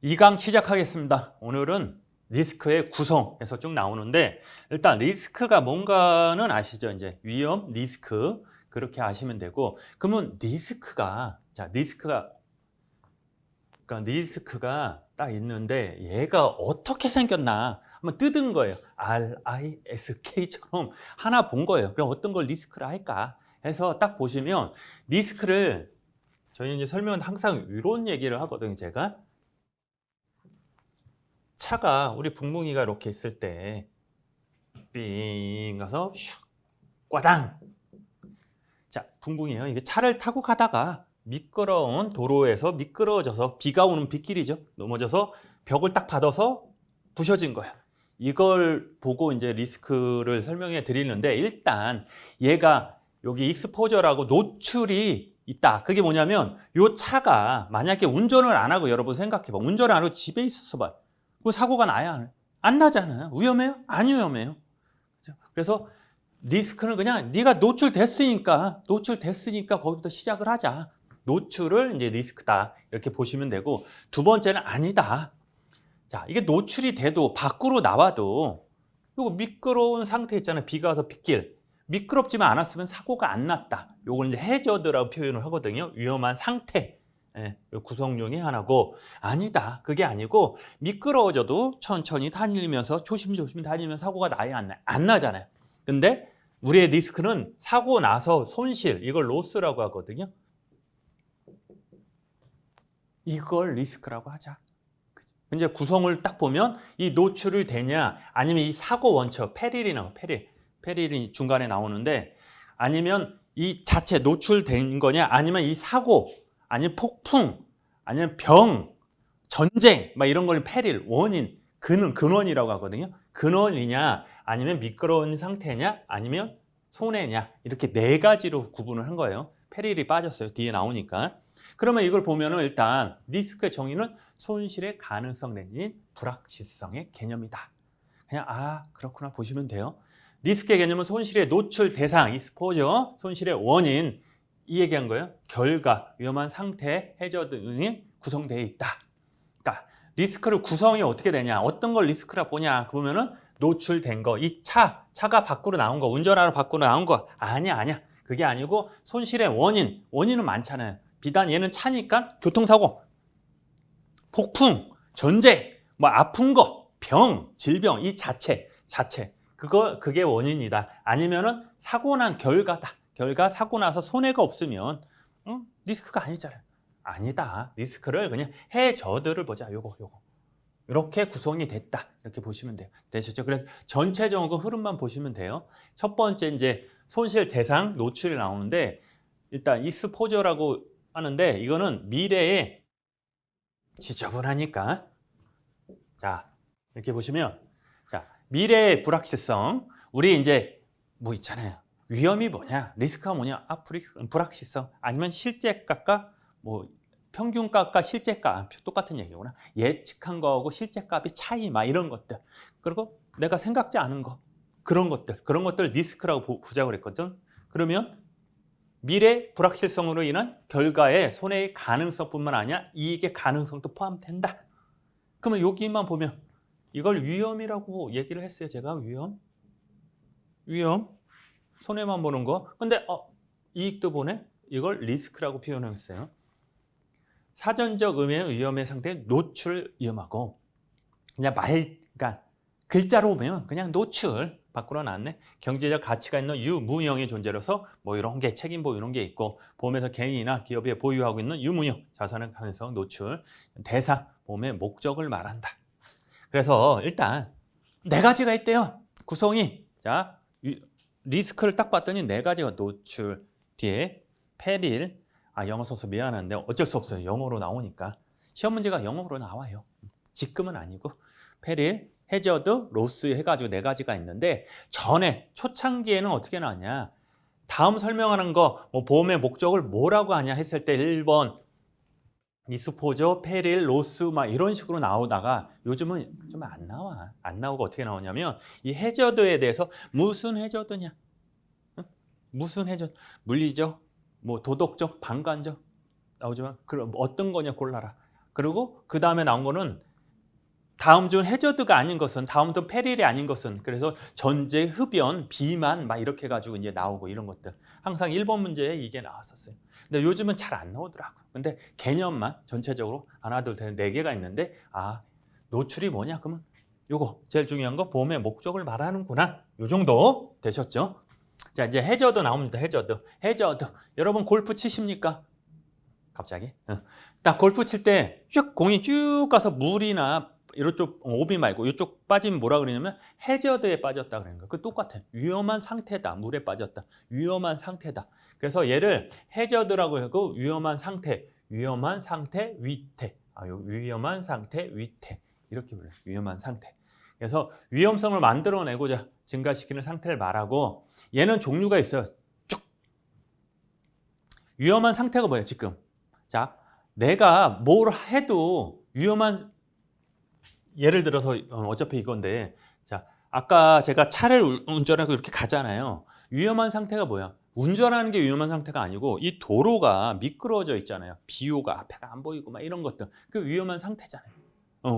2강 시작하겠습니다. 오늘은 리스크의 구성에서 쭉 나오는데, 일단 리스크가 뭔가는 아시죠? 이제 위험, 리스크 그렇게 아시면 되고, 그러면 리스크가 딱 있는데 얘가 어떻게 생겼나 한번 뜯은 거예요. RISK처럼 하나 본 거예요. 그럼 어떤 걸 리스크를 할까 해서 딱 보시면, 리스크를 저희 이제 설명은 항상 이런 얘기를 하거든요. 제가 차가 우리 붕붕이가 이렇게 있을 때 삥 가서 슉 꽈당. 자, 붕붕이에요. 이게 차를 타고 가다가 미끄러운 도로에서 미끄러져서, 비가 오는 빗길이죠, 넘어져서 벽을 딱 받아서 부셔진 거야. 이걸 보고 이제 리스크를 설명해 드리는데, 일단 얘가 여기 익스포저라고 노출이 있다. 그게 뭐냐면, 요 차가 만약에 운전을 안 하고, 여러분 생각해 봐. 운전을 안 하고 집에 있었어 봐. 그 사고가 나야 안 나잖아요. 위험해요? 안 위험해요. 그래서 리스크는 그냥 네가 노출됐으니까 거기부터 시작을 하자. 노출을 이제 리스크다 이렇게 보시면 되고, 두 번째는 아니다. 자, 이게 노출이 돼도 밖으로 나와도 요거 미끄러운 상태 있잖아요. 비가 와서 빗길 미끄럽지만 않았으면 사고가 안 났다. 요걸 이제 해저드라고 표현을 하거든요. 위험한 상태. 예, 구성용이 하나고, 아니다. 그게 아니고 미끄러워져도 천천히 다니면서 조심조심 다니면 사고가 나야 안 나잖아요. 근데 우리의 리스크는 사고 나서 손실, 이걸 로스라고 하거든요. 이걸 리스크라고 하자. 이제 구성을 딱 보면 이 노출을 되냐, 아니면 이 사고 원처, 페릴이 나와. 페릴이 중간에 나오는데, 아니면 이 자체 노출된 거냐, 아니면 이 사고, 아니면 폭풍, 아니면 병, 전쟁, 막 이런 걸 페릴, 원인, 근원이라고 하거든요. 근원이냐, 아니면 미끄러운 상태냐, 아니면 손해냐, 이렇게 네 가지로 구분을 한 거예요. 페릴이 빠졌어요. 뒤에 나오니까. 그러면 이걸 보면은 일단 리스크의 정의는 손실의 가능성 내지 불확실성의 개념이다. 그냥 그렇구나 보시면 돼요. 리스크의 개념은 손실의 노출 대상, 익스포저, 손실의 원인, 이 얘기한 거예요. 결과, 위험한 상태, 해저 등이 구성되어 있다. 그러니까 리스크를 구성이 어떻게 되냐, 어떤 걸 리스크라 보냐, 그러면은 노출된 거, 이 차가 밖으로 나온 거, 운전하러 밖으로 나온 거, 아니야. 그게 아니고 손실의 원인은 많잖아요. 비단 얘는 차니까 교통사고, 폭풍, 전쟁, 뭐 아픈 거, 병, 질병, 이 자체 그게 원인이다. 아니면은 사고 난 결과다. 사고 나서 손해가 없으면 리스크가 아니잖아요. 아니다. 리스크를 그냥 해저드를 보자. 요거 이렇게 구성이 됐다. 이렇게 보시면 돼요. 되셨죠? 그래서 전체적인 흐름만 보시면 돼요. 첫 번째 이제 손실 대상 노출이 나오는데, 일단 익스포저라고 하는데, 이거는 미래에 지저분하니까, 자, 이렇게 보시면, 자, 미래의 불확실성. 우리 이제 뭐 있잖아요. 위험이 뭐냐, 리스크가 뭐냐, 불확실성, 아니면 실제값과 뭐 평균값과 실제값, 똑같은 얘기구나. 예측한 거하고 실제값의 차이, 막 이런 것들. 그리고 내가 생각지 않은 거, 그런 것들 리스크라고 보자고 그랬거든. 그러면 미래 불확실성으로 인한 결과의 손해의 가능성뿐만 아니라 이익의 가능성도 포함된다. 그러면 여기만 보면 이걸 위험이라고 얘기를 했어요. 제가 위험, 손해만 보는 거. 근데 이익도 보네. 이걸 리스크라고 표현했어요. 사전적 의미의 위험의 상태, 노출 위험하고, 그냥 그러니까 글자로 보면 그냥 노출, 밖으로 나왔네. 경제적 가치가 있는 유무형의 존재로서 뭐 이런 게 책임보호 이런 게 있고, 보험에서 개인이나 기업이 보유하고 있는 유무형 자산의 가능성 노출, 대사, 보험의 목적을 말한다. 그래서 일단 네 가지가 있대요. 구성이. 자, 리스크를 딱 봤더니 네 가지가 노출, 뒤에 페릴, 영어 써서 미안한데 어쩔 수 없어요. 영어로 나오니까. 시험 문제가 영어로 나와요. 지금은 아니고. 페릴, 해저드, 로스 해가지고 네 가지가 있는데, 전에 초창기에는 어떻게 나왔냐, 다음 설명하는 거, 뭐 보험의 목적을 뭐라고 하냐 했을 때 1번 익스포저, 페릴, 로스 막 이런 식으로 나오다가 요즘은 좀 안 나와. 안 나오고 어떻게 나오냐면, 이 해저드에 대해서 무슨 해저드냐, 무슨 해저드, 물리적, 뭐 도덕적, 방관적 나오지만, 그럼 어떤 거냐 골라라. 그리고 그 다음에 나온 거는 다음 중 해저드가 아닌 것은, 다음 중 페릴이 아닌 것은, 그래서 전제, 흡연, 비만 막 이렇게 해가지고 이제 나오고 이런 것들. 항상 1번 문제에 이게 나왔었어요. 근데 요즘은 잘 안 나오더라고. 근데 개념만 전체적으로 하나, 둘, 셋, 네 개가 있는데, 아, 노출이 뭐냐? 그러면 요거 제일 중요한 거 보험의 목적을 말하는구나. 요 정도 되셨죠? 자, 이제 해저드 나옵니다. 해저드. 여러분 골프 치십니까? 갑자기? 딱 골프 칠 때 쭉 공이 쭉 가서 물이나 이쪽 오비 말고 이쪽 빠지면 뭐라 그러냐면 해저드에 빠졌다 그러는 거예요. 그 똑같아. 위험한 상태다. 물에 빠졌다. 위험한 상태다. 그래서 얘를 해저드라고 하고 위험한 상태 위태. 위험한 상태 위태. 이렇게 불러요. 위험한 상태. 그래서 위험성을 만들어내고자 증가시키는 상태를 말하고, 얘는 종류가 있어요. 쭉. 위험한 상태가 뭐예요, 지금? 자, 내가 뭘 해도 위험한, 예를 들어서 어차피 이건데, 자, 아까 제가 차를 운전하고 이렇게 가잖아요. 위험한 상태가 뭐야? 운전하는 게 위험한 상태가 아니고 이 도로가 미끄러져 있잖아요. 비오가 앞에가 안 보이고 막 이런 것들. 그 위험한 상태잖아요.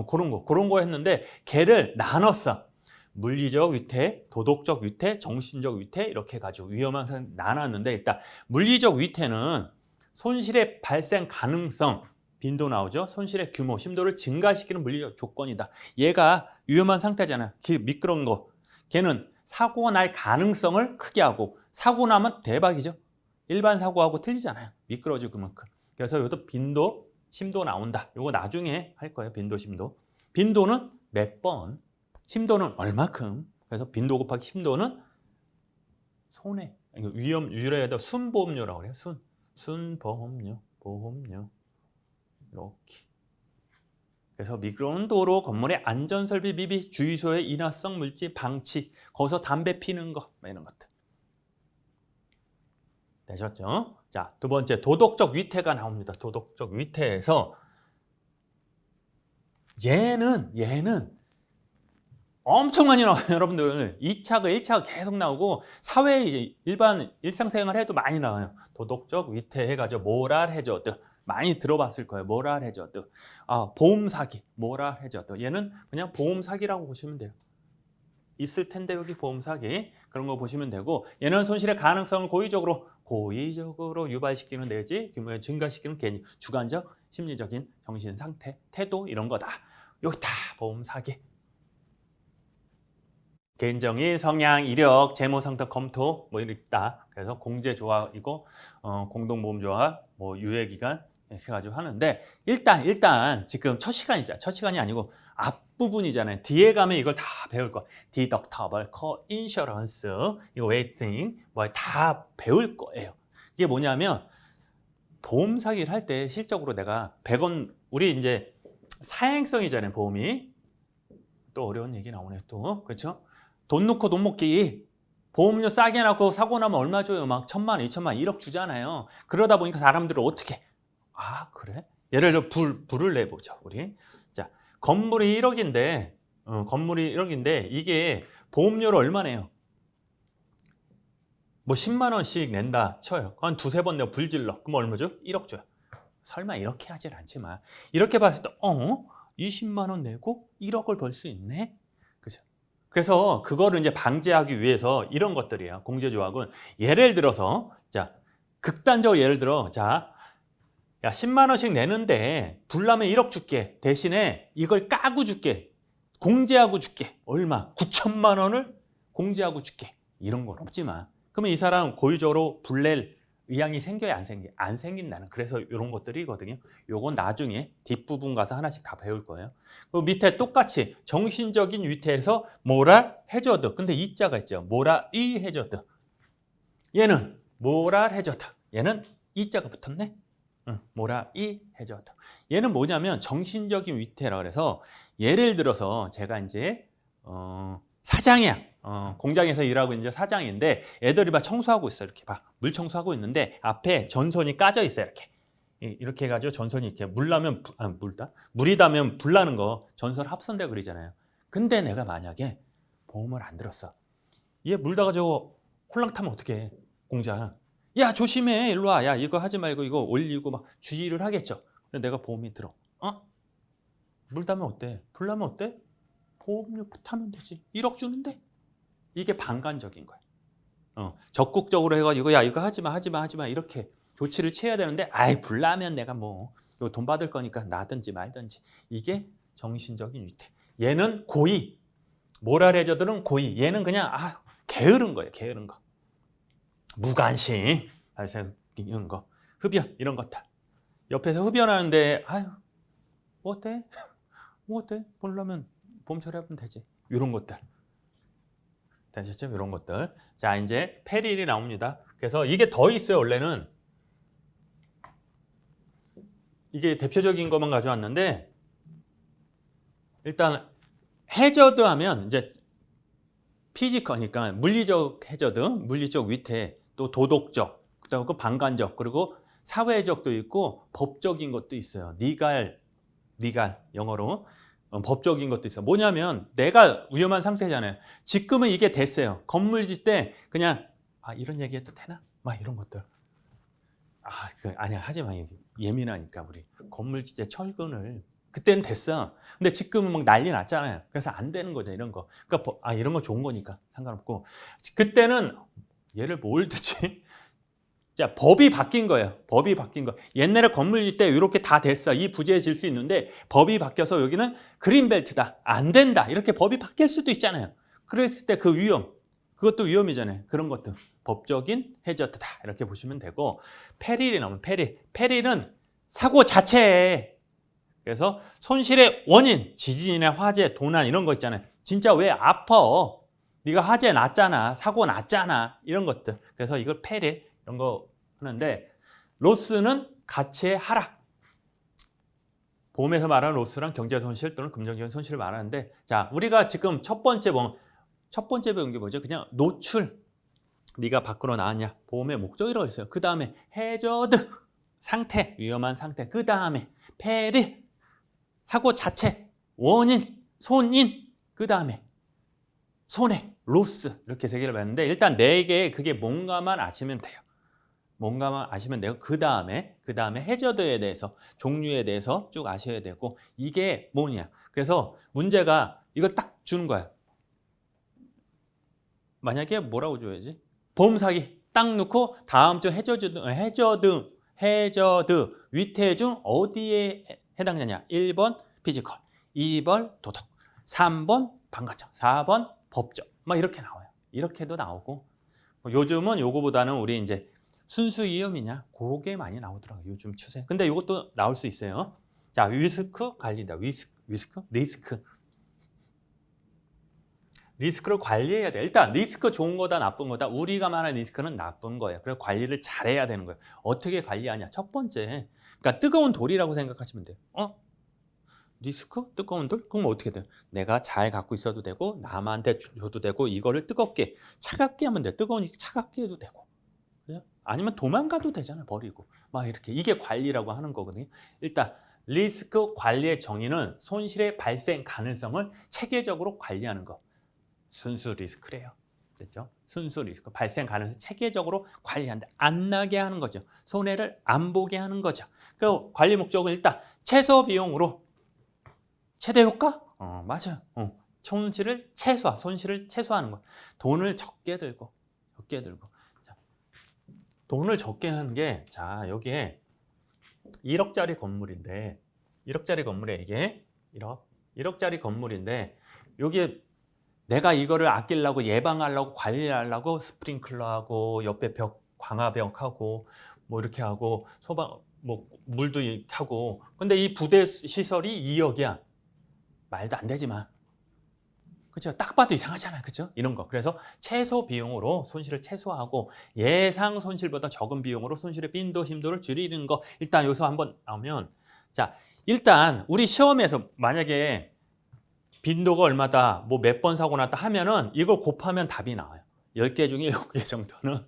그런 거 했는데 걔를 나눴어. 물리적 위태, 도덕적 위태, 정신적 위태 이렇게 해가지고 위험한 상태 나눴는데, 일단 물리적 위태는 손실의 발생 가능성, 빈도 나오죠. 손실의 규모, 심도를 증가시키는 물리적 조건이다. 얘가 위험한 상태잖아요. 미끄러운 거. 걔는 사고가 날 가능성을 크게 하고, 사고 나면 대박이죠. 일반 사고하고 틀리잖아요. 미끄러지고 그만큼. 그래서 이것도 빈도, 심도 나온다. 이거 나중에 할 거예요. 빈도, 심도. 빈도는 몇 번, 심도는 얼마큼. 그래서 빈도 곱하기 심도는 손해. 위험 유래에다 순보험료라고 그래요. 순보험료, 보험료. 이렇게. 그래서 미끄러운 도로, 건물의 안전설비 미비, 주유소의 인화성 물질 방치, 거기서 담배 피는 거, 이런 것들. 되셨죠? 자, 두 번째 도덕적 위태가 나옵니다. 도덕적 위태에서 얘는 엄청 많이 나와요. 여러분들 2차가 1차가 계속 나오고 사회에 이제 일반 일상생활 해도 많이 나와요. 도덕적 위태 해가지고 모랄 해저드 많이 들어봤을 거예요. 모랄 해저드. 보험 사기, 모랄 해저드. 얘는 그냥 보험 사기라고 보시면 돼요. 있을 텐데 여기 보험 사기 그런 거 보시면 되고, 얘는 손실의 가능성을 고의적으로 유발시키는 내지 규모에 증가시키는 개념, 주관적, 심리적인 정신 상태, 태도 이런 거다. 여기 다 보험 사기. 개인정의, 성향, 이력, 재무 상태 검토 뭐 있다. 그래서 공제조합이고 공동보험조합, 뭐 유예기간 이렇게 해가지고 하는데, 일단 지금 첫 시간이잖아. 첫 시간이 아니고 앞부분이잖아요. 뒤에 가면 이걸 다 배울 거야. 디덕터블, 코인셔런스, 이거 웨이팅 뭐 다 배울 거예요. 이게 뭐냐면 보험 사기를 할 때 실적으로 내가 100원, 우리 이제 사행성이잖아요. 보험이. 또 어려운 얘기 나오네 또. 그렇죠? 돈 넣고 돈 먹기. 보험료 싸게 놔고 사고 나면 얼마 줘요? 막 1,000만 원, 2,000만 원, 1억 주잖아요. 그러다 보니까 사람들은 어떻게? 그래? 예를 들어 불을 내보죠, 우리. 자, 건물이 1억인데 이게 보험료를 얼마 내요? 뭐 10만 원씩 낸다 쳐요. 한 두세 번 내고 불 질러. 그럼 얼마죠? 1억 줘요. 설마 이렇게 하질 않지만 이렇게 봤을 때 20만 원 내고 1억을 벌 수 있네? 그죠? 그래서 그거를 이제 방지하기 위해서 이런 것들이에요. 공제조합은 예를 들어서, 자, 극단적으로 예를 들어, 자, 야, 10만 원씩 내는데 불나면 1억 줄게. 대신에 이걸 까고 줄게. 공제하고 줄게. 얼마? 9천만 원을 공제하고 줄게. 이런 건 없지만. 그러면 이 사람 고의적으로 불낼 의향이 생겨야 안 생긴다는, 그래서 이런 것들이거든요. 요건 나중에 뒷부분 가서 하나씩 다 배울 거예요. 그 밑에 똑같이 정신적인 위태에서 모랄 해저드. 근데 이 자가 있죠. 모랄 이 해저드. 얘는 모랄 해저드. 얘는 이 자가 붙었네. 모랄 이 해저드. 얘는 뭐냐면 정신적인 위태라 그래서, 예를 들어서 제가 이제 사장이야. 공장에서 일하고 있는 사장인데 애들이 막 청소하고 있어. 이렇게 봐. 물 청소하고 있는데 앞에 전선이 까져 있어요. 이렇게 해가지고 전선이 이렇게 물이 닿으면 불 나는 거, 전선 합선되고 그러잖아요. 근데 내가 만약에 보험을 안 들었어. 얘 물 닿아가지고 홀랑 타면 어떡해. 공장. 야, 조심해. 일로 와. 야, 이거 하지 말고 이거 올리고 막 주의를 하겠죠. 근데 내가 보험이 들어. 물다면 어때? 불나면 어때? 보험료 타면 되지. 1억 주는데? 이게 방관적인 거야. 적극적으로 해가지고 야 이거 하지 마 이렇게 조치를 취해야 되는데 아이 불나면 내가 뭐 돈 받을 거니까 나든지 말든지. 이게 정신적인 위태. 얘는 고의. 모랄 해저들은 고의. 얘는 그냥 게으른 거예요. 게으른 거. 무관심 발생 이런 거. 흡연 이런 것들. 옆에서 흡연하는데 뭐 어때? 뭐 어때? 보려면 보험 처리하면 되지. 이런 것들. 되셨죠? 이런 것들. 자, 이제 페릴이 나옵니다. 그래서 이게 더 있어요. 원래는 이게 대표적인 것만 가져왔는데 일단 해저드 하면 이제 피지컬이니까 물리적 해저드, 물리적 위태, 또 도덕적, 그다음에 방관적, 그리고 사회적도 있고 법적인 것도 있어요. 리갈 영어로 법적인 것도 있어요. 뭐냐면 내가 위험한 상태잖아요. 지금은 이게 됐어요. 건물 짓 때 그냥 이런 얘기 해도 되나? 막 이런 것들. 아니야 하지 마. 예민하니까 우리 건물 짓 때 철근을 그때는 됐어. 근데 지금은 막 난리 났잖아요. 그래서 안 되는 거죠. 이런 거. 그러니까 이런 거 좋은 거니까 상관없고 그때는 얘를 뭘 듣지? 자, 법이 바뀐 거예요. 법이 바뀐 거. 옛날에 건물 짓 때 이렇게 다 됐어. 이 부지에 질 수 있는데 법이 바뀌어서 여기는 그린벨트다. 안 된다. 이렇게 법이 바뀔 수도 있잖아요. 그랬을 때 그 위험, 그것도 위험이잖아요. 그런 것도 법적인 해저드다. 이렇게 보시면 되고 페릴이 나오면 페릴은 사고 자체에 그래서 손실의 원인, 지진이나 화재, 도난 이런 거 있잖아요. 진짜 왜 아파? 네가 화재 났잖아. 사고 났잖아. 이런 것들. 그래서 이걸 페릴 이런 거 하는데 로스는 가치의 하락. 보험에서 말하는 로스랑 경제 손실 또는 금전적인 손실을 말하는데 자, 우리가 지금 첫 번째 배운 게 뭐죠? 그냥 노출. 네가 밖으로 나왔냐? 보험의 목적이라고 했어요. 그 다음에 해저드 상태, 위험한 상태. 그 다음에 페릴 사고 자체, 원인, 손인. 그 다음에 손해, 로스. 이렇게 세 개를 봤는데 일단 네 개 그게 뭔가만 아시면 돼요. 뭔가만 아시면 돼요. 그 다음에 해저드에 대해서 종류에 대해서 쭉 아셔야 되고 이게 뭐냐. 그래서 문제가 이걸 딱 주는 거야. 만약에 뭐라고 줘야지? 보험 사기 딱 넣고 다음 주 해저드 위태 중 어디에 해당되냐? 1번 피지컬, 2번 도덕, 3번 방관적, 4번 법적. 막 이렇게 나와요. 이렇게도 나오고 요즘은 요거보다는 우리 이제 순수 위험이냐? 그게 많이 나오더라고요. 요즘 추세. 근데 이것도 나올 수 있어요. 자, 리스크 관리다. 리스크를 관리해야 돼. 일단 리스크 좋은 거다 나쁜 거다. 우리가 말하는 리스크는 나쁜 거예요. 그래서 관리를 잘해야 되는 거예요. 어떻게 관리하냐? 첫 번째, 그러니까 뜨거운 돌이라고 생각하시면 돼요. 리스크? 뜨거운 돌? 그럼 어떻게 돼요? 내가 잘 갖고 있어도 되고 남한테 줘도 되고 이거를 뜨겁게 차갑게 하면 돼. 뜨거우니까 차갑게 해도 되고. 그죠? 아니면 도망가도 되잖아요. 버리고. 막 이렇게. 이게 관리라고 하는 거거든요. 일단 리스크 관리의 정의는 손실의 발생 가능성을 체계적으로 관리하는 거. 순수 리스크래요. 됐죠? 순수 리스크. 발생 가능성 체계적으로 관리한다. 안 나게 하는 거죠. 손해를 안 보게 하는 거죠. 그 관리 목적은 일단 최소 비용으로 최대 효과? 맞아요. 손실을 최소화하는 거. 돈을 적게 들고. 자, 돈을 적게 하는 게, 자, 여기에 1억짜리 건물인데, 1억짜리 건물에 이게 1억짜리 건물인데, 여기에 내가 이거를 아끼려고 예방하려고 관리하려고 스프링클러하고 옆에 벽 광화벽하고 뭐 이렇게 하고 소방 뭐 물도 하고 근데 이 부대 시설이 2억이야. 말도 안 되지만. 그렇죠? 딱 봐도 이상하잖아요. 그렇죠? 이런 거. 그래서 최소 비용으로 손실을 최소화하고 예상 손실보다 적은 비용으로 손실의 빈도, 심도를 줄이는 거. 일단 여기서 한번 나오면 자, 일단 우리 시험에서 만약에 빈도가 얼마다, 뭐 몇 번 사고 났다 하면은 이걸 곱하면 답이 나와요. 10개 중에 7개 정도는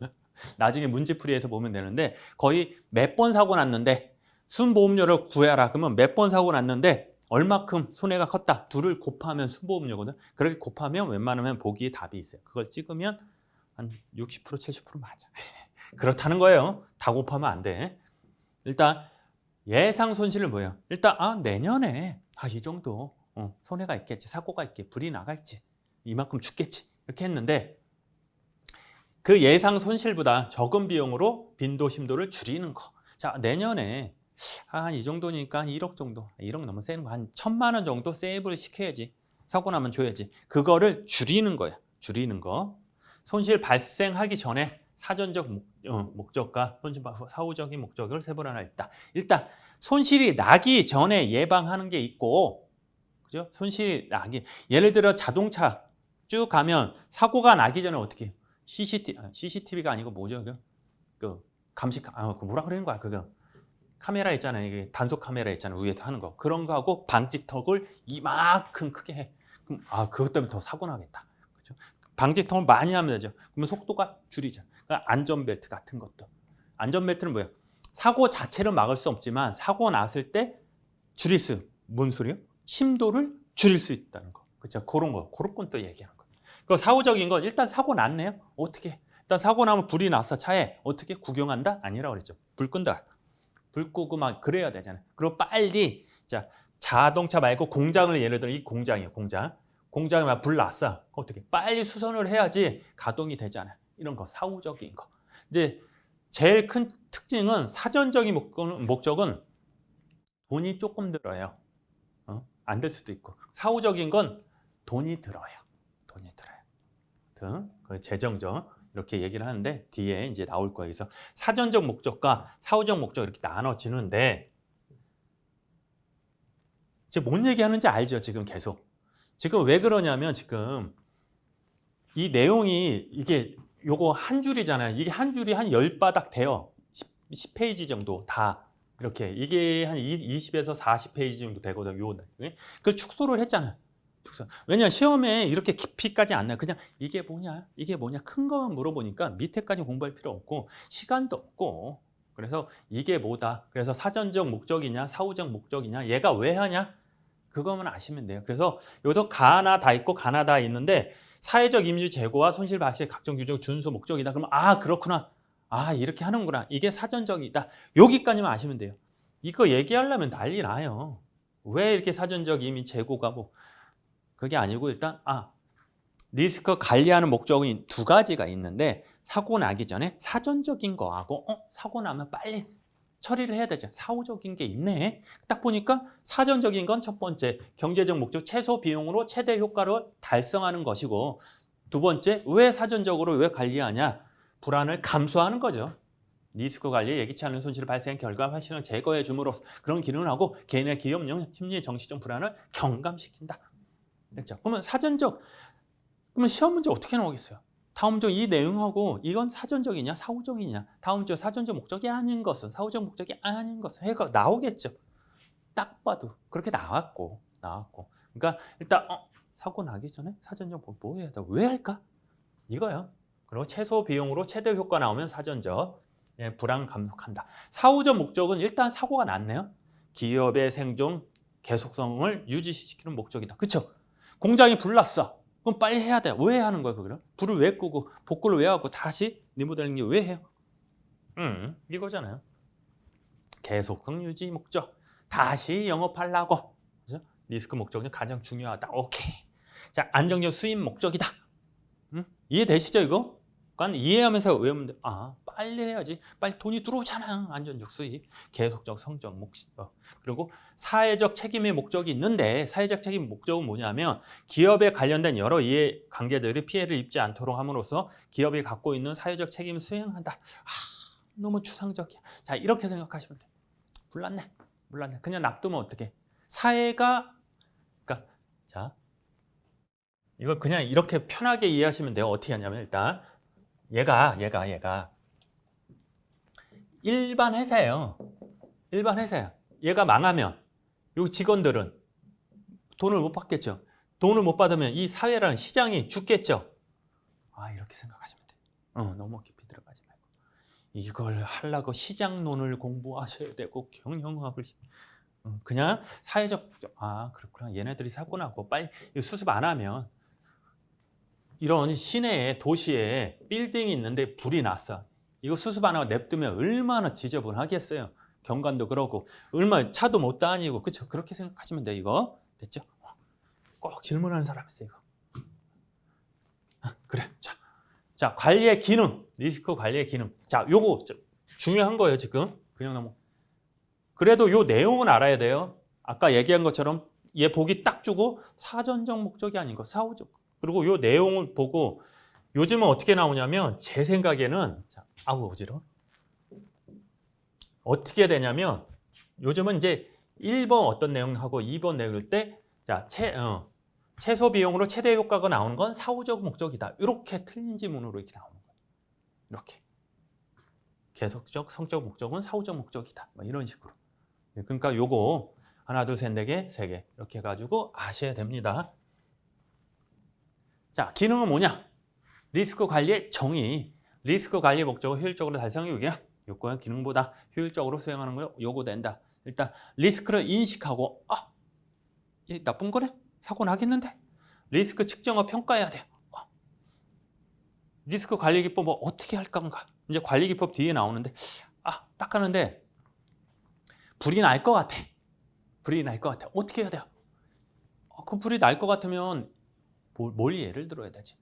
나중에 문제풀이에서 보면 되는데 거의 몇 번 사고 났는데 순보험료를 구해라. 그러면 몇 번 사고 났는데 얼마큼 손해가 컸다. 둘을 곱하면 순보험료거든. 그렇게 곱하면 웬만하면 보기에 답이 있어요. 그걸 찍으면 한 60% 70% 맞아. 그렇다는 거예요. 다 곱하면 안 돼. 일단 예상 손실은 뭐예요? 일단 내년에 이 정도 손해가 있겠지, 사고가 있겠지, 불이 나갈지, 이만큼 죽겠지 이렇게 했는데 그 예상 손실보다 적은 비용으로 빈도 심도를 줄이는 거. 자, 내년에 이 정도니까 한 1억 정도, 1억 너무 세는 거, 한 1,000만 원 정도 세이브를 시켜야지, 사고 나면 줘야지. 그거를 줄이는 거야. 줄이는 거. 손실 발생하기 전에 사전적 목적과 사후적인 목적을 세분 하나 있다. 일단 손실이 나기 전에 예방하는 게 있고, 그죠? 손실이 나기, 예를 들어 자동차 쭉 가면 사고가 나기 전에 어떻게 해요? CCTV가 아니고 뭐죠? 그 감시, 그 뭐라 그러는 거야? 그거 카메라 있잖아요. 이게 단속 카메라 있잖아요. 위에서 하는 거. 그런 거하고 방지턱을 이만큼 크게 해. 그럼 그것 때문에 더 사고 나겠다. 그렇죠? 방지턱을 많이 하면 되죠. 그러면 속도가 줄이죠. 그러니까 안전벨트 같은 것도. 안전벨트는 뭐예요? 사고 자체를 막을 수 없지만 사고 났을 때 줄일 수, 뭔 소리요? 심도를 줄일 수 있다는 거. 그렇죠? 그런 거. 그런 건 또 얘기하는 거. 그 사후적인 건 일단 사고 났네요. 어떻게? 일단 사고 나면 불이 났어, 차에. 어떻게? 구경한다? 아니라고 그랬죠. 불 끈다. 불 끄고 막 그래야 되잖아요. 그리고 빨리, 자, 자동차 말고 공장을, 예를 들어 이 공장이에요. 공장에 막 불 났어. 어떻게? 빨리 수선을 해야지 가동이 되잖아요. 이런 거, 사후적인 거. 이제 제일 큰 특징은 사전적인 목적은 돈이 조금 들어요. 안 될 수도 있고. 사후적인 건 돈이 들어요. 돈이 들어요. 그 재정적 이렇게 얘기를 하는데 뒤에 이제 나올 거예요. 그래서 사전적 목적과 사후적 목적 이렇게 나눠지는데 지금 뭔 얘기하는지 알죠? 지금 계속. 지금 왜 그러냐면 지금 이 내용이 이게 요거 한 줄이잖아요. 이게 한 줄이 한 10바닥 돼요. 10페이지 정도 다 이렇게. 이게 한 20에서 40페이지 정도 되거든요. 요. 그걸 축소를 했잖아요. 왜냐 시험에 이렇게 깊이까지 안 나요. 그냥 이게 뭐냐 큰 거만 물어보니까 밑에까지 공부할 필요 없고 시간도 없고, 그래서 이게 뭐다, 그래서 사전적 목적이냐 사후적 목적이냐, 얘가 왜 하냐, 그거만 아시면 돼요. 그래서 여기서 가나 다 있고 가나 다 있는데 사회적 임시 재고와 손실 발생 각종 규정 준수 목적이다. 그러면 그렇구나, 이렇게 하는구나, 이게 사전적이다, 여기까지만 아시면 돼요. 이거 얘기하려면 난리 나요. 왜 이렇게 사전적 임시 재고가 뭐 그게 아니고, 일단 리스크 관리하는 목적이 두 가지가 있는데 사고 나기 전에 사전적인 거하고 사고 나면 빨리 처리를 해야 되죠. 사후적인 게 있네. 딱 보니까 사전적인 건 첫 번째 경제적 목적, 최소 비용으로 최대 효과를 달성하는 것이고, 두 번째 왜 사전적으로 왜 관리하냐, 불안을 감소하는 거죠. 리스크 관리에 예기치 않은 손실을 발생한 결과 확실한 제거해 줌으로써 그런 기능을 하고 개인의 기업용 심리 정신적 불안을 경감시킨다. 됐죠? 그러면 그러면 시험 문제 어떻게 나오겠어요? 다음 문제 이 내용하고 이건 사전적이냐 사후적이냐, 다음 문제 사전적 목적이 아닌 것은 사후적 목적이 아닌 것은 해가 나오겠죠. 딱 봐도 그렇게 나왔고. 그러니까 일단 사고 나기 전에 사전적 뭐 해야 돼? 왜 할까? 이거요. 그리고 최소 비용으로 최대 효과 나오면 사전적 불안 감속한다. 사후적 목적은 일단 사고가 났네요. 기업의 생존 계속성을 유지시키는 목적이다. 그렇죠? 공장이 불났어. 그럼 빨리 해야 돼. 왜 하는 거야, 그거를? 불을 왜 끄고 복구를 왜 하고 다시 리모델링 왜 해요? 이거잖아요. 계속성 유지 목적. 다시 영업하려고. 그죠? 리스크 목적이 가장 중요하다. 오케이. 자, 안정적 수입 목적이다. 이해되시죠, 이거? 그러니까 이해하면서 외우면 돼. 빨리 해야지. 빨리 돈이 들어오잖아. 안전적 수입, 계속적 성적 목적. 그리고 사회적 책임의 목적이 있는데, 사회적 책임 목적은 뭐냐면 기업에 관련된 여러 이해 관계들이 피해를 입지 않도록 함으로써 기업이 갖고 있는 사회적 책임을 수행한다. 너무 추상적이야. 자, 이렇게 생각하시면 돼. 몰랐네. 그냥 놔두면 어떡해? 사회가, 그러니까 자, 이걸 그냥 이렇게 편하게 이해하시면 돼요. 어떻게 하냐면 일단 얘가 일반 회사예요. 얘가 망하면 요 직원들은 돈을 못 받겠죠. 돈을 못 받으면 이 사회라는 시장이 죽겠죠. 이렇게 생각하시면 돼요. 너무 깊이 들어가지 말고. 이걸 하려고 시장론을 공부하셔야 되고 경영학을 그냥 사회적 그렇구나. 얘네들이 사고 나고 빨리 수습 안 하면, 이런 시내에 도시에 빌딩이 있는데 불이 났어. 이거 수습 안 하고 냅두면 얼마나 지저분하겠어요. 경관도 그러고 얼마 차도 못 다니고 그렇죠? 그렇게 생각하시면 돼. 이거 됐죠? 꼭 질문하는 사람 있어요. 이거. 그래. 자, 관리의 기능, 리스크 관리의 기능. 자, 요거 중요한 거예요 지금. 그냥 너무. 그래도 요 내용은 알아야 돼요. 아까 얘기한 것처럼 얘 보기 딱 주고 사전적 목적이 아닌 거, 사후적. 그리고 요 내용을 보고 요즘은 어떻게 나오냐면 제 생각에는 아우 어지러워. 어떻게 되냐면 요즘은 이제 1번 어떤 내용하고 2번 내용일 때 자, 최소 비용으로 최대 효과가 나오는 건 사후적 목적이다. 이렇게 틀린 지문으로 이렇게 나오는 거예요. 이렇게. 계속적 성적 목적은 사후적 목적이다. 뭐 이런 식으로. 그러니까 요거 하나, 둘, 셋, 네 개, 세 개 이렇게 해가지고 아셔야 됩니다. 자, 기능은 뭐냐? 리스크 관리의 정의. 리스크 관리 목적을 효율적으로 달성하기 위해 요건의 기능보다 효율적으로 수행하는 걸 요구된다. 일단 리스크를 인식하고 얘 나쁜 거네? 사고 나겠는데? 리스크 측정과 평가해야 돼요. 리스크 관리 기법 뭐 어떻게 할 건가? 이제 관리 기법 뒤에 나오는데 딱 하는데 불이 날 것 같아. 불이 날 것 같아. 어떻게 해야 돼요? 그 불이 날 것 같으면 뭘 예를 들어야 되지?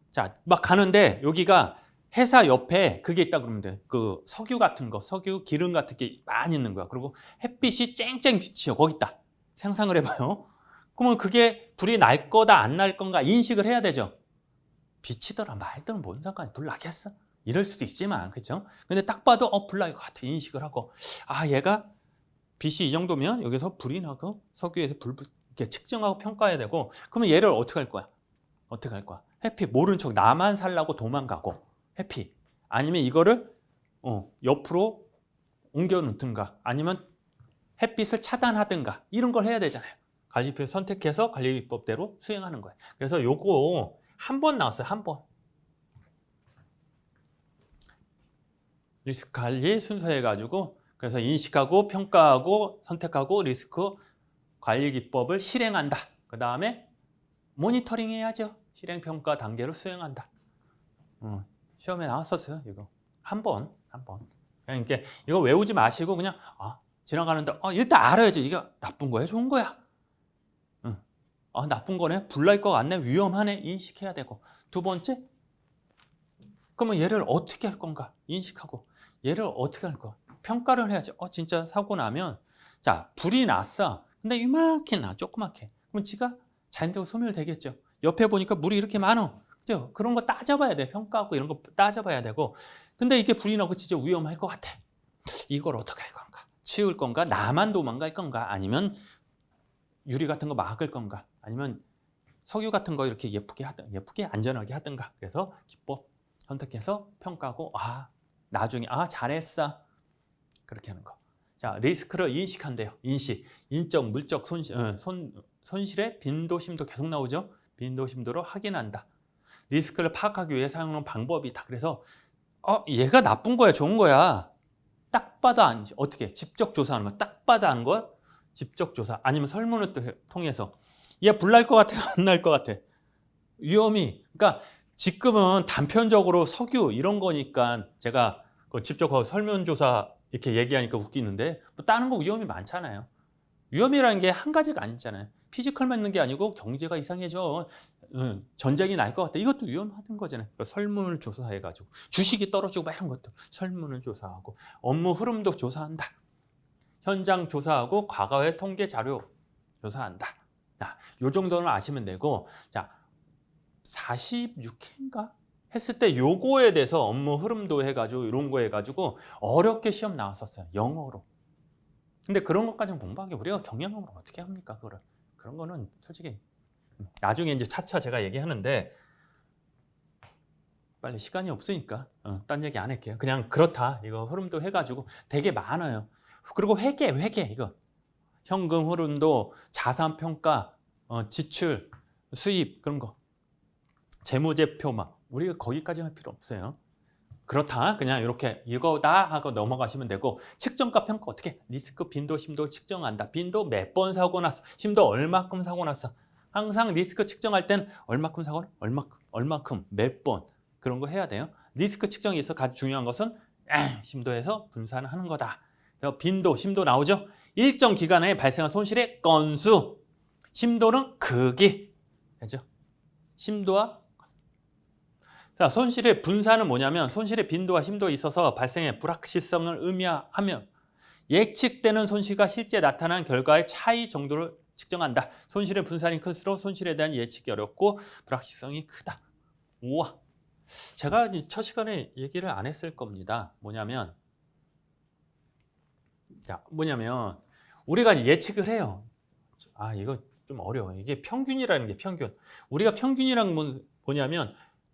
자, 막 가는데 여기가 회사 옆에 그게 있다 그러면 돼. 그 석유 같은 거, 석유 기름 같은 게 많이 있는 거야. 그리고 햇빛이 쨍쨍 비치요. 거기 있다. 상상을 해봐요. 그러면 그게 불이 날 거다 안 날 건가 인식을 해야 되죠. 비치더라 말든 뭔 상관이 불 나겠어? 이럴 수도 있지만 그렇죠? 근데 딱 봐도 불 날 것 같아 인식을 하고 얘가 빛이 이 정도면 여기서 불이 나고 석유에서 불 이렇게 측정하고 평가해야 되고 그러면 얘를 어떻게 할 거야? 어떻게 할 거야? 회피 모른 척 나만 살라고 도망가고 회피 아니면 이거를 옆으로 옮겨 놓든가 아니면 햇빛을 차단하든가 이런 걸 해야 되잖아요. 관리비법 선택해서 관리비법대로 수행하는 거예요. 그래서 요거 한 번 나왔어요. 한 번. 리스크 관리 순서해가지고 그래서 인식하고 평가하고 선택하고 리스크 관리 기법을 실행한다. 그 다음에 모니터링 해야죠. 실행 평가 단계로 수행한다. 시험에 나왔었어요. 이거 한 번. 그러니까 이거 외우지 마시고 그냥 지나가는데 일단 알아야지. 이게 나쁜 거야, 좋은 거야. 나쁜 거네, 불날 것 같네, 위험하네 인식해야 되고 두 번째 그러면 얘를 어떻게 할 건가 인식하고 얘를 어떻게 할 거야 평가를 해야지. 진짜 사고 나면 자 불이 났어. 근데 이만큼 나 조그맣게 그럼 지가 자연적으로 소멸되겠죠. 옆에 보니까 물이 이렇게 많어. 그죠? 그런 거 따져봐야 돼. 평가하고 이런 거 따져봐야 되고 근데 이게 불이 나고 진짜 위험할 것 같아. 이걸 어떻게 할 건가? 치울 건가? 나만 도망갈 건가? 아니면 유리 같은 거 막을 건가? 아니면 석유 같은 거 이렇게 예쁘게 안전하게 하든가. 그래서 기법 선택해서 평가하고 나중에 잘했어. 그렇게 하는 거. 자, 리스크를 인식한대요. 인식. 인적, 물적 손실의 빈도, 심도 계속 나오죠. 빈도, 심도로 확인한다. 리스크를 파악하기 위해 사용하는 방법이다. 그래서 얘가 나쁜 거야, 좋은 거야. 딱 봐도 아니지. 어떻게? 직접 조사하는 거. 딱 봐도 아는 거. 직접 조사. 아니면 설문을 통해서 얘 불 날 것 같아, 안 날 것 같아. 위험이. 그러니까 지금은 단편적으로 석유 이런 거니까 제가 직접 설문조사 이렇게 얘기하니까 웃기는데 뭐 다른 거 위험이 많잖아요. 위험이라는 게 한 가지가 아니잖아요. 피지컬만 있는 게 아니고 경제가 이상해져. 전쟁이 날 것 같아. 이것도 위험하던 거잖아요. 그러니까 설문을 조사해가지고 주식이 떨어지고 막 이런 것들 설문을 조사하고 업무 흐름도 조사한다. 현장 조사하고 과거의 통계 자료 조사한다. 요 정도는 아시면 되고 자 46회인가 했을 때 요거에 대해서 업무 흐름도 해가지고 이런 거 해가지고 어렵게 시험 나왔었어요. 영어로. 근데 그런 것까지는 공부하기 우리가 경영학으로 어떻게 합니까? 그런 거는 솔직히 나중에 이제 차차 제가 얘기하는데 빨리 시간이 없으니까 딴 얘기 안 할게요. 그냥 그렇다. 이거 흐름도 해가지고 되게 많아요. 그리고 회계 이거 현금 흐름도 자산 평가, 지출, 수입 그런 거. 재무제표 막 우리가 거기까지 할 필요 없어요. 그렇다. 그냥 이렇게 이거다 하고 넘어가시면 되고 측정과 평가 어떻게? 리스크 빈도, 심도 측정한다. 빈도 몇 번 사고 났어. 심도 얼마큼 사고 났어. 항상 리스크 측정할 땐 얼마큼 사고 얼마큼 몇 번 그런 거 해야 돼요. 리스크 측정에 있어 가장 중요한 것은 심도에서 분산하는 거다. 빈도, 심도 나오죠? 일정 기간에 발생한 손실의 건수, 심도는 크기. 그죠? 심도와 자, 손실의 분산은 뭐냐면 손실의 빈도와 심도에 있어서 발생의 불확실성을 의미하며 예측되는 손실과 실제 나타난 결과의 차이 정도를 측정한다. 손실의 분산이 클수록 손실에 대한 예측이 어렵고 불확실성이 크다. 우와. 제가 첫 시간에 얘기를 안 했을 겁니다. 뭐냐면 우리가 예측을 해요. 이거 좀 어려워. 이게 평균이라는 게 평균. 우리가 평균이란 건 뭐냐면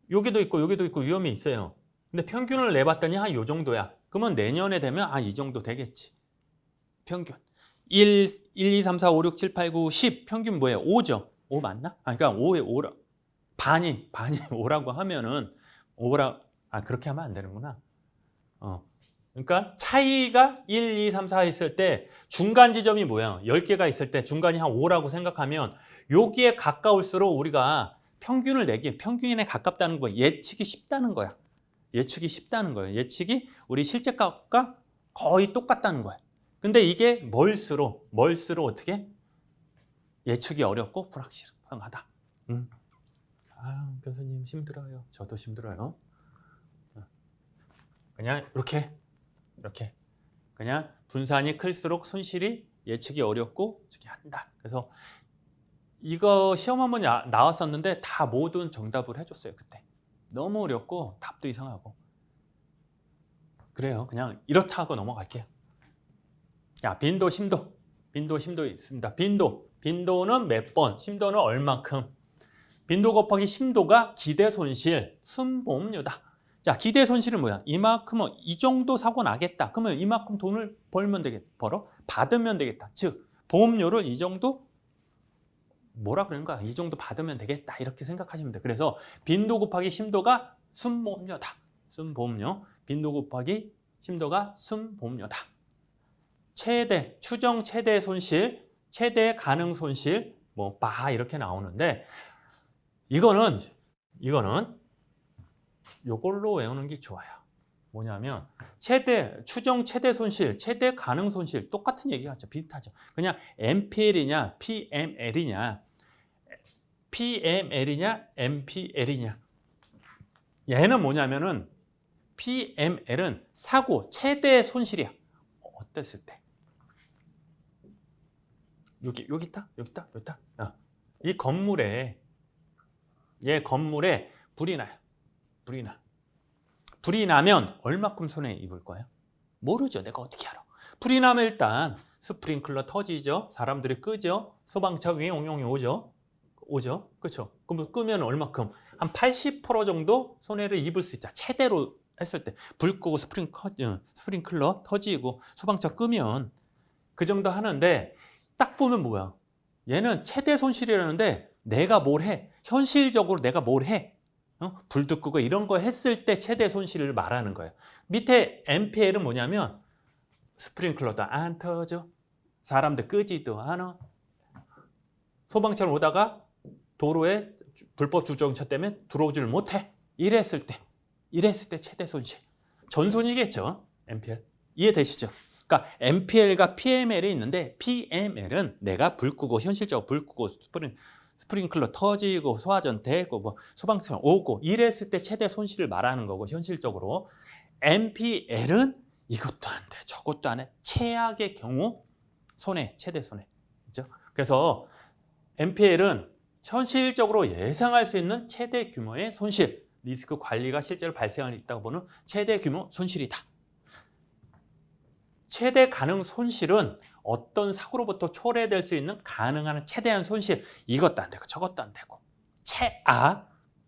여기도 있고 위험이 있어요. 근데 평균을 내봤더니 한 요 정도야. 그러면 내년에 되면 이 정도 되겠지. 평균. 1, 2, 3, 4, 5, 6, 7, 8, 9, 10 평균 뭐예요? 5죠. 5 맞나? 그러니까 5에 5라. 반이 5라고 하면은 5라. 그렇게 하면 안 되는구나. 그러니까 차이가 1, 2, 3, 4 있을 때 중간 지점이 뭐야? 10개가 있을 때 중간이 한 5라고 생각하면 여기에 가까울수록 우리가 평균을 내기, 평균에 가깝다는 거야. 예측이 쉽다는 거야. 예측이 쉽다는 거예요. 예측이 우리 실제 값과 거의 똑같다는 거야. 근데 이게 멀수록 어떻게? 예측이 어렵고 불확실하다. 교수님 힘들어요. 저도 힘들어요. 그냥 이렇게 그냥 분산이 클수록 손실이 예측이 어렵고 어떻게 한다. 그래서 이거 시험 한번 나왔었는데 다 모든 정답을 해줬어요. 그때 너무 어렵고 답도 이상하고 그래요. 그냥 이렇다 하고 넘어갈게요. 빈도, 심도 있습니다. 빈도는 몇 번, 심도는 얼만큼. 빈도 곱하기 심도가 기대 손실, 순보험료다. 자, 기대 손실은 뭐야? 이만큼은 이 정도 사고 나겠다. 그러면 이만큼 돈을 받으면 되겠다. 즉 보험료를 이 정도 이 정도 받으면 되겠다. 이렇게 생각하시면 돼요. 그래서 빈도 곱하기 심도가 순보험료다. 순보험료. 빈도 곱하기 심도가 순보험료다. 추정 최대 손실, 최대 가능 손실, 이렇게 나오는데 이거는 요걸로 외우는 게 좋아요. 뭐냐면 추정 최대 손실, 최대 가능 손실 똑같은 얘기 같죠. 비슷하죠. 그냥 MPL이냐 PML이냐 MPL이냐 얘는 뭐냐면은 PML은 사고 최대 손실이야. 어땠을 때? 여기 있다. 이 건물에 불이 나요. 불이 나면 얼마큼 손해 입을 거예요? 모르죠. 내가 어떻게 알아? 불이 나면 일단 스프링클러 터지죠. 사람들이 끄죠. 소방차 윙윙 오죠. 그렇죠? 그럼 끄면 얼마큼? 한 80% 정도 손해를 입을 수 있다. 최대로 했을 때 불 끄고 스프링클러 터지고 소방차 끄면 그 정도 하는데 딱 보면 뭐야? 얘는 최대 손실이라는데 내가 뭘 해? 현실적으로 내가 뭘 해? 불도 끄고 이런 거 했을 때 최대 손실을 말하는 거예요. 밑에 MPL은 뭐냐면 스프링클러도 안 터져. 사람들 끄지도 않아. 소방차를 오다가 도로에 불법 주정차 때문에 들어오지를 못해. 이랬을 때 최대 손실. 전손이겠죠. MPL. 이해되시죠? 그러니까 MPL과 PML이 있는데 PML은 내가 현실적으로 불 끄고 스프링클러 터지고 소화전 되고 소방차 오고 이랬을 때 최대 손실을 말하는 거고 현실적으로. MPL은 이것도 안 돼, 저것도 안 해. 최악의 경우 최대 손해. 그렇죠? 그래서 MPL은 현실적으로 예상할 수 있는 최대 규모의 손실, 리스크 관리가 실제로 발생할 수 있다고 보는 최대 규모 손실이다. 최대 가능 손실은 어떤 사고로부터 초래될 수 있는 가능한 최대한 손실, 이것도 안 되고 저것도 안 되고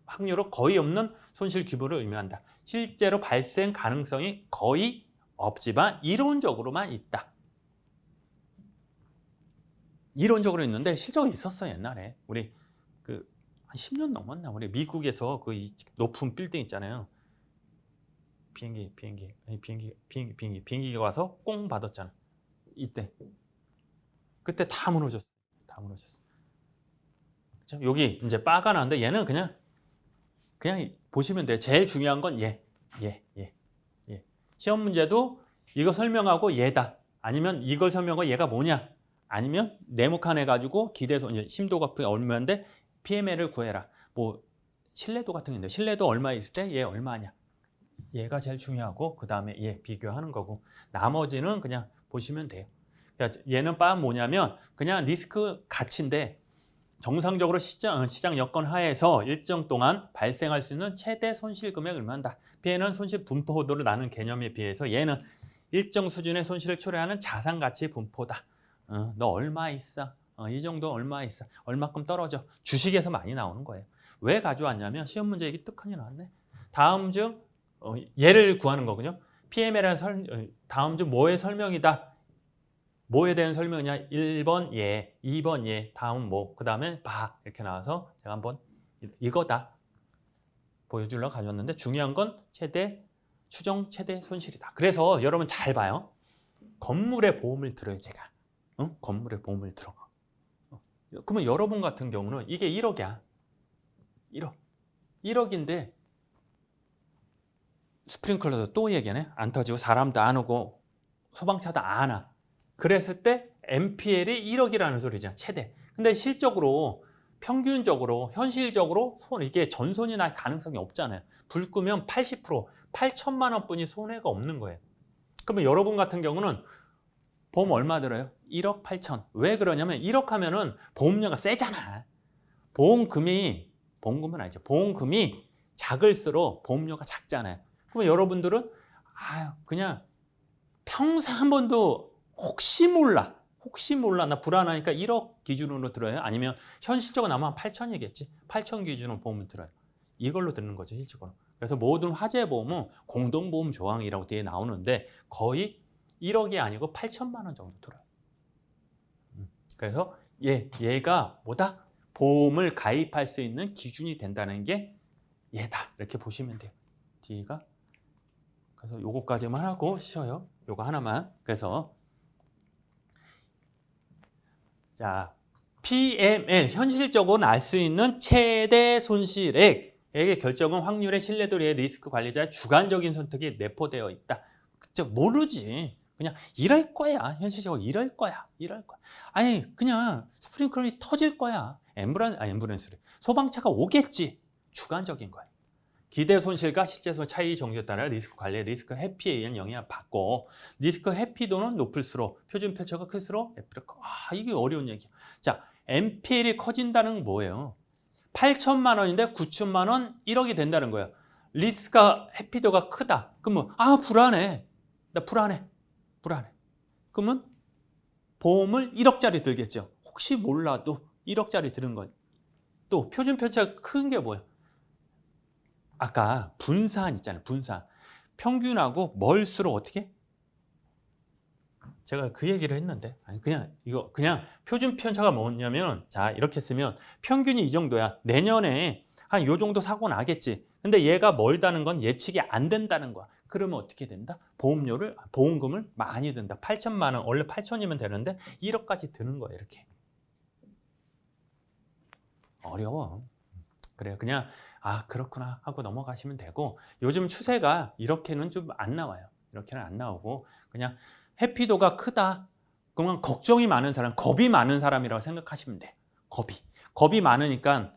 확률은 거의 없는 손실 규모를 의미한다. 실제로 발생 가능성이 거의 없지만 이론적으로만 있다. 이론적으로 있는데 실적이 있었어. 옛날에 우리 한 10년 넘었나? 우리 미국에서 그 높은 빌딩 있잖아요. 비행기가 와서 꽁 받았잖아. 그때 다 무너졌어. 그렇죠? 여기 이제 바가 나는데 얘는 그냥 보시면 돼요. 제일 중요한 건 얘. 시험 문제도 이거 설명하고 얘다. 아니면 이걸 설명하고 얘가 뭐냐? 아니면 네모칸 해가지고 기대손 심도가 얼마인데 PML을 구해라. 뭐 신뢰도 같은 게 있는데 신뢰도 얼마 있을 때 얘 얼마냐? 얘가 제일 중요하고 그 다음에 얘 비교하는 거고 나머지는 그냥 보시면 돼요. 그러니까 얘는 뭐냐면 그냥 리스크 가치인데 정상적으로 시장 여건 하에서 일정 동안 발생할 수 있는 최대 손실 금액을 의미한다. P는 손실 분포도를 나눈 개념에 비해서 얘는 일정 수준의 손실을 초래하는 자산 가치 분포다. 너 얼마 있어? 이 정도 얼마 있어? 얼마큼 떨어져? 주식에서 많이 나오는 거예요. 왜 가져왔냐면 시험 문제 얘기 뜨끈히 나왔네. 다음 중 얘를 구하는 거군요. PML이라는 다음 중 뭐의 설명이다? 뭐에 대한 설명이냐? 1번 예, 2번 예, 다음 뭐, 그 다음에 봐 이렇게 나와서 제가 한번 이거다 보여주려고 가져왔는데 중요한 건 추정 최대 손실이다. 그래서 여러분 잘 봐요. 건물의 보험을 들어요 제가. 건물의 보험을 들어. 그러면 여러분 같은 경우는 이게 1억이야. 1억인데 스프링클러도 또 얘기하네. 안 터지고 사람도 안 오고 소방차도 안 와. 그랬을 때 NPL이 1억이라는 소리잖아. 최대. 근데 실적으로 평균적으로 현실적으로 이게 전손이 날 가능성이 없잖아요. 불 끄면 80% 8천만 원뿐이 손해가 없는 거예요. 그러면 여러분 같은 경우는 보험 얼마 들어요? 1억 8천. 왜 그러냐면 1억 하면은 보험료가 세잖아. 보험금은 아니죠. 보험금이 작을수록 보험료가 작잖아요. 그러면 여러분들은 그냥 평생 한 번도 혹시 몰라 나 불안하니까 1억 기준으로 들어요? 아니면 현실적으로 나면 8천이겠지. 8천 기준으로 보험을 들어요. 이걸로 듣는 거죠, 실적으로. 그래서 모든 화재 보험은 공동보험 조항이라고 뒤에 나오는데 거의 1억이 아니고 8천만 원 정도 들어요. 그래서 얘가 뭐다? 보험을 가입할 수 있는 기준이 된다는 게 얘다. 이렇게 보시면 돼요. 뒤가. 그래서 요거까지만 하고 쉬어요. 요거 하나만. 그래서 자, PML 현실적으로 알 수 있는 최대 손실액의 결정은 확률의 신뢰도의 리스크 관리자의 주관적인 선택이 내포되어 있다. 그쵸? 모르지. 그냥 이럴 거야. 현실적으로 이럴 거야. 아니 그냥 스프링클러이 터질 거야. 앰뷸런스를 소방차가 오겠지. 주관적인 거야. 기대 손실과 실제 손실 차이 정도에 따라 리스크 관리의 리스크 회피에 의한 영향을 받고 리스크 회피도는 높을수록 표준 편차가 클수록 이게 어려운 얘기야. 자, NPL이 커진다는 건 뭐예요? 8천만 원인데 9천만 원 1억이 된다는 거예요. 리스크가 회피도가 크다. 그러면 불안해. 나 불안해. 그러면 보험을 1억짜리 들겠죠. 혹시 몰라도 1억짜리 들은 건 또 표준 편차가 큰 게 뭐예요? 아까 분산 있잖아요. 분산. 평균하고 멀수록 어떻게? 제가 그 얘기를 했는데 그냥 표준 편차가 뭐냐면 자 이렇게 쓰면 평균이 이 정도야. 내년에 한 요 정도 사고 나겠지. 근데 얘가 멀다는 건 예측이 안 된다는 거야. 그러면 어떻게 된다? 보험금을 많이 든다. 8천만 원. 원래 8천이면 되는데 1억까지 드는 거야. 이렇게. 어려워. 그래요. 그냥 그렇구나 하고 넘어가시면 되고 요즘 추세가 이렇게는 좀 안 나와요. 이렇게는 안 나오고 그냥 회피도가 크다. 그러면 걱정이 많은 사람, 겁이 많은 사람이라고 생각하시면 돼. 겁이 많으니까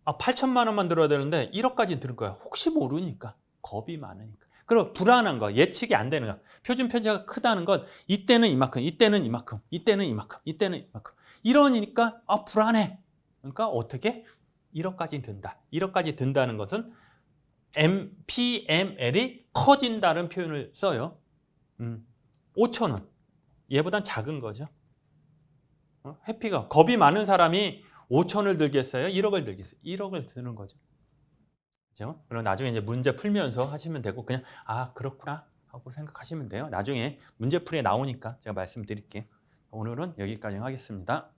8천만 원만 들어야 되는데 1억까지 들을 거야. 혹시 모르니까. 겁이 많으니까. 그리고 불안한 거, 예측이 안 되는 거. 표준 편차가 크다는 건 이때는 이만큼, 이때는 이만큼, 이때는 이만큼, 이때는 이만큼. 이러니까 불안해. 그러니까 어떻게? 1억까지 든다. 1억까지 든다는 것은 PML이 커진다는 표현을 써요. 5천은 얘보단 작은 거죠. 회피가 겁이 많은 사람이 5천을 들겠어요? 1억을 들겠어요? 1억을 드는 거죠. 그렇죠? 그럼 나중에 이제 문제 풀면서 하시면 되고 그냥 그렇구나 하고 생각하시면 돼요. 나중에 문제풀이에 나오니까 제가 말씀드릴게요. 오늘은 여기까지 하겠습니다.